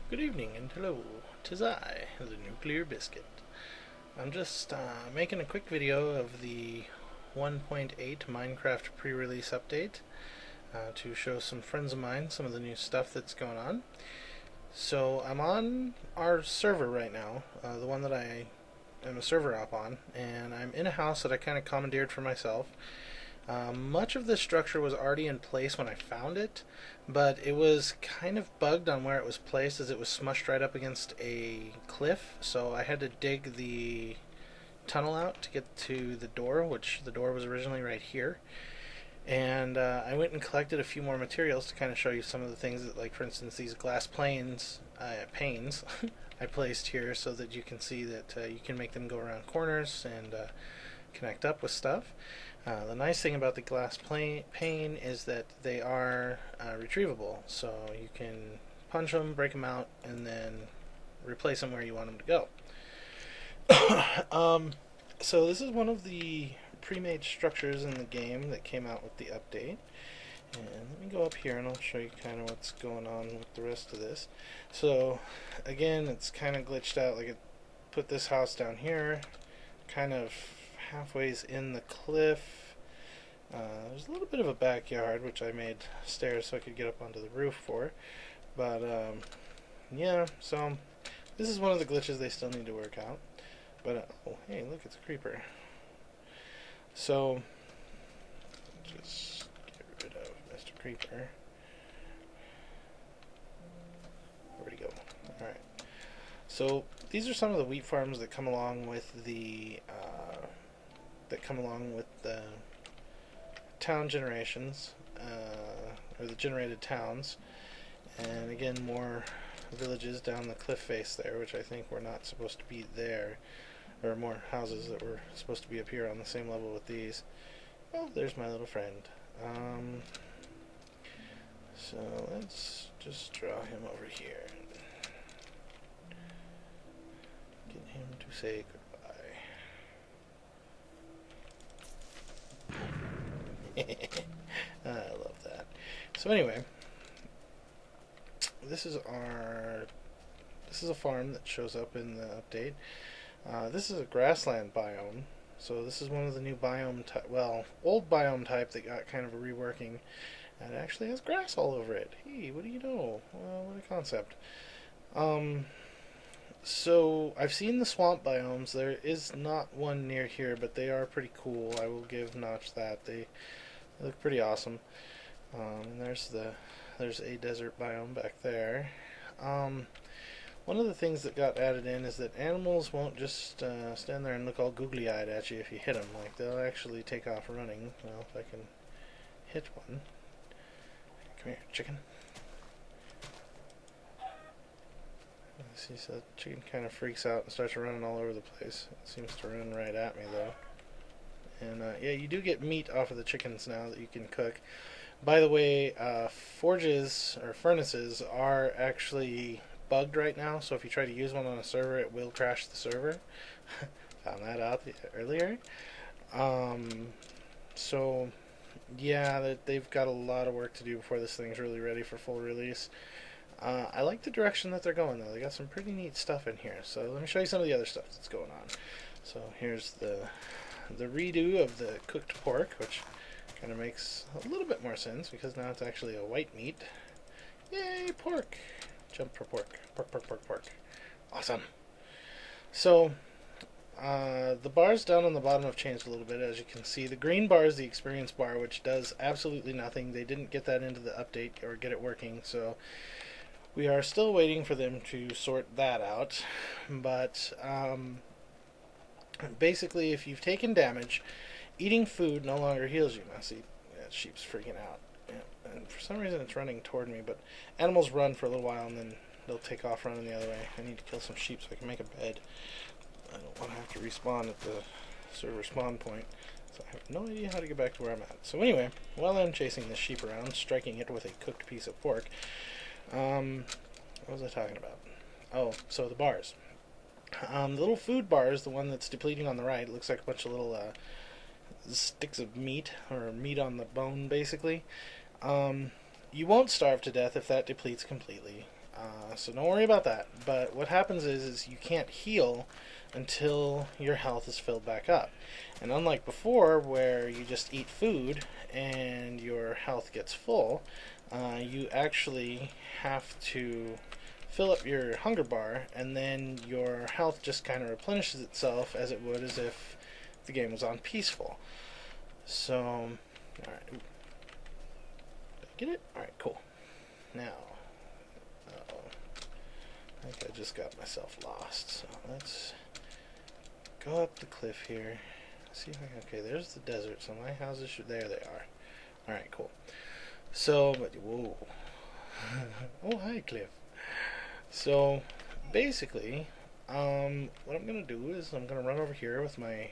Good evening and hello, 'tis I, the Nuclear Biscuit. I'm just making a quick video of the 1.8 Minecraft pre-release update to show some friends of mine some of the new stuff that's going on. So I'm on our server right now, the one that I am a server op on, and I'm in a house that I kind of commandeered for myself. Much of the structure was already in place when I found it, but it was kind of bugged on where it was placed as it was smushed right up against a cliff, so I had to dig the tunnel out to get to the door, which the door was originally right here. And I went and collected a few more materials to kind of show you some of the things that, like for instance, these glass panes I placed here so that you can see that you can make them go around corners and connect up with stuff. The nice thing about the glass pane is that they are retrievable, so you can punch them, break them out, and then replace them where you want them to go. So this is one of the pre-made structures in the game that came out with the update. And let me go up here and I'll show you kind of what's going on with the rest of this. So again, it's kind of glitched out. Like it put this house down here, kind of halfway's in the cliff. There's a little bit of a backyard, which I made stairs so I could get up onto the roof for. But yeah, so this is one of the glitches they still need to work out. But oh, hey, look, it's a creeper. So just get rid of Mr. Creeper. Where'd he go? All right. So these are some of the wheat farms that come along with the town generations, or the generated towns, and again more villages down the cliff face there, which I think were not supposed to be there, or more houses that were supposed to be up here on the same level with these. Oh, there's my little friend. So let's just draw him over here. Get him to say goodbye. I love that. So anyway, this is a farm that shows up in the update. This is a grassland biome, so this is one of the new biome old biome type that got kind of a reworking, and it actually has grass all over it. Hey, what do you know? What a concept. So I've seen the swamp biomes. There is not one near here, but they are pretty cool. I will give Notch that. They look pretty awesome. And there's a desert biome back there. One of the things that got added in is that animals won't just stand there and look all googly-eyed at you if you hit them. Like, they'll actually take off running. Well, if I can hit one. Come here, chicken. See, so the chicken kind of freaks out and starts running all over the place. It seems to run right at me, though. And yeah, you do get meat off of the chickens now that you can cook. By the way, forges or furnaces are actually bugged right now, so if you try to use one on a server, it will crash the server. Found that out earlier. So yeah, they've got a lot of work to do before this thing's really ready for full release. I like the direction that they're going, though. They got some pretty neat stuff in here. So let me show you some of the other stuff that's going on. So here's the redo of the cooked pork, which kind of makes a little bit more sense because now it's actually a white meat. Yay, pork! Jump for pork. Pork, pork, pork, pork. Awesome. So the bars down on the bottom have changed a little bit, as you can see. The green bar is the experience bar, which does absolutely nothing. They didn't get that into the update or get it working, so we are still waiting for them to sort that out. But basically, if you've taken damage, eating food no longer heals you. Now see, that sheep's freaking out. Yeah, and for some reason it's running toward me, but animals run for a little while and then they'll take off running the other way. I need to kill some sheep so I can make a bed. I don't want to have to respawn at the server spawn point, so I have no idea how to get back to where I'm at. So anyway, while I'm chasing this sheep around, striking it with a cooked piece of pork, what was I talking about? Oh, so the bars. The little food bar is the one that's depleting on the right. It looks like a bunch of little sticks of meat, or meat on the bone, basically. You won't starve to death if that depletes completely. So don't worry about that. But what happens is you can't heal until your health is filled back up. And unlike before, where you just eat food and your health gets full, you actually have to fill up your hunger bar, and then your health just kind of replenishes itself as it would as if the game was on peaceful. So, alright. Did I get it? Alright, cool. Now, uh-oh. I think I just got myself lost. So let's go up the cliff here. See if I can, okay, there's the desert, so my houses should, there they are. Alright, cool. So, but, whoa. Oh, hi, cliff. So, basically, what I'm going to do is I'm going to run over here with my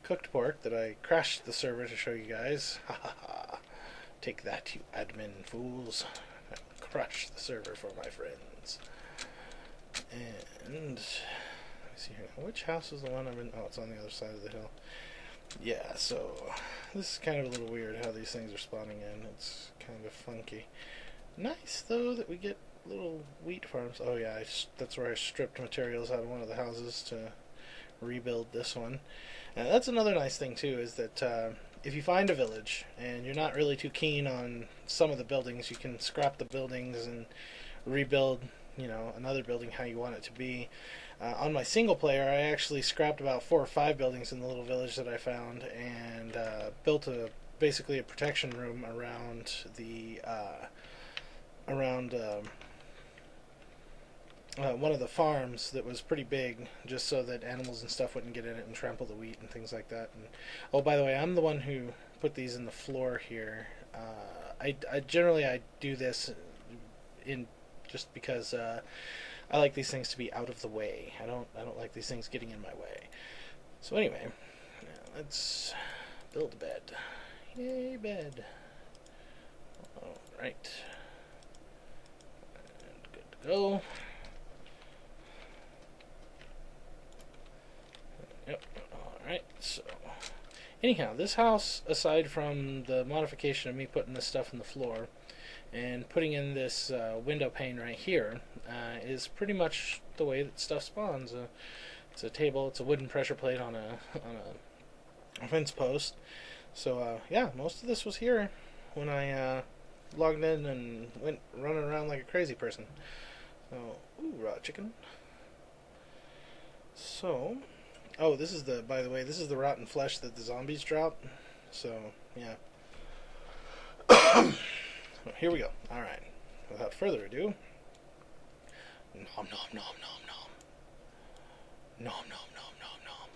cooked pork that I crashed the server to show you guys. Ha ha ha. Take that, you admin fools. I crashed the server for my friends. And, let me see here now. Which house is the one I'm in? Oh, it's on the other side of the hill. Yeah, so, this is kind of a little weird how these things are spawning in. It's kind of funky. Nice, though, that we get little wheat farms. Oh yeah, that's where I stripped materials out of one of the houses to rebuild this one. And that's another nice thing too, is that if you find a village and you're not really too keen on some of the buildings, you can scrap the buildings and rebuild, you know, another building how you want it to be. On my single player, I actually scrapped about 4 or 5 buildings in the little village that I found and built basically a protection room around the one of the farms that was pretty big, just so that animals and stuff wouldn't get in it and trample the wheat and things like that. And oh, by the way, I'm the one who put these in the floor here. I generally do this in just because I like these things to be out of the way. I don't like these things getting in my way. So anyway, let's build a bed. Yay, bed. All right. And good to go. Yep. Alright, so anyhow, this house, aside from the modification of me putting this stuff in the floor and putting in this window pane right here, is pretty much the way that stuff spawns. It's a table, it's a wooden pressure plate on a fence post. So yeah, most of this was here when I logged in and went running around like a crazy person. So, ooh, raw chicken. So, oh, this is the, by the way, this is the rotten flesh that the zombies drop. So, yeah. Here we go. Alright. Without further ado. Nom nom nom nom nom. Nom nom nom nom nom.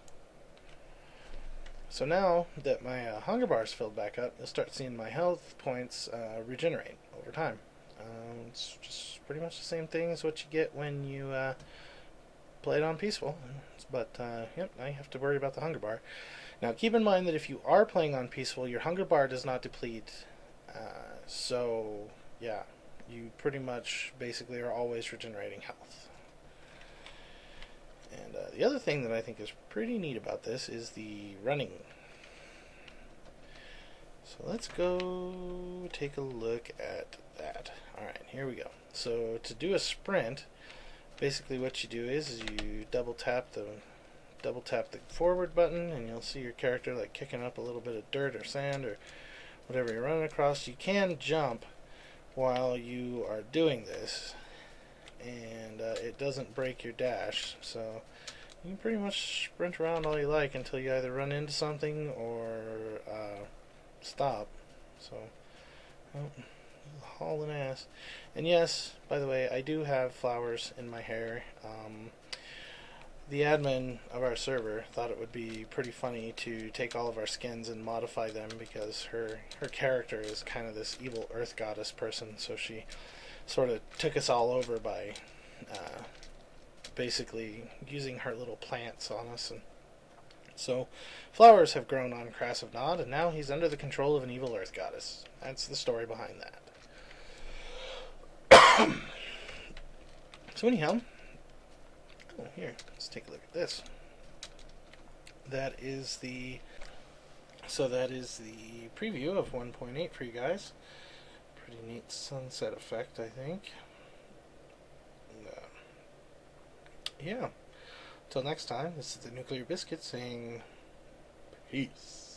So now that my hunger bar is filled back up, you'll start seeing my health points regenerate over time. It's just pretty much the same thing as what you get when you play it on peaceful. But, yep, now you have to worry about the hunger bar. Now, keep in mind that if you are playing on peaceful, your hunger bar does not deplete. So, yeah, you pretty much basically are always regenerating health. And the other thing that I think is pretty neat about this is the running. So let's go take a look at that. Alright, here we go. So to do a sprint, basically what you do is you double tap the forward button, and you'll see your character like kicking up a little bit of dirt or sand or whatever you're running across. You can jump while you are doing this, and it doesn't break your dash, so you can pretty much sprint around all you like until you either run into something or stop. So, oh, hauling ass. And yes, by the way, I do have flowers in my hair. The admin of our server thought it would be pretty funny to take all of our skins and modify them, because her character is kind of this evil earth goddess person, so she sort of took us all over by basically using her little plants on us. And so flowers have grown on Crass of Nod, and now he's under the control of an evil earth goddess. That's the story behind that. So anyhow, oh, here, let's take a look at this. That is the preview of 1.8 for you guys. Pretty neat sunset effect, I think. yeah. Till next time, this is the Nuclear Biscuit saying peace.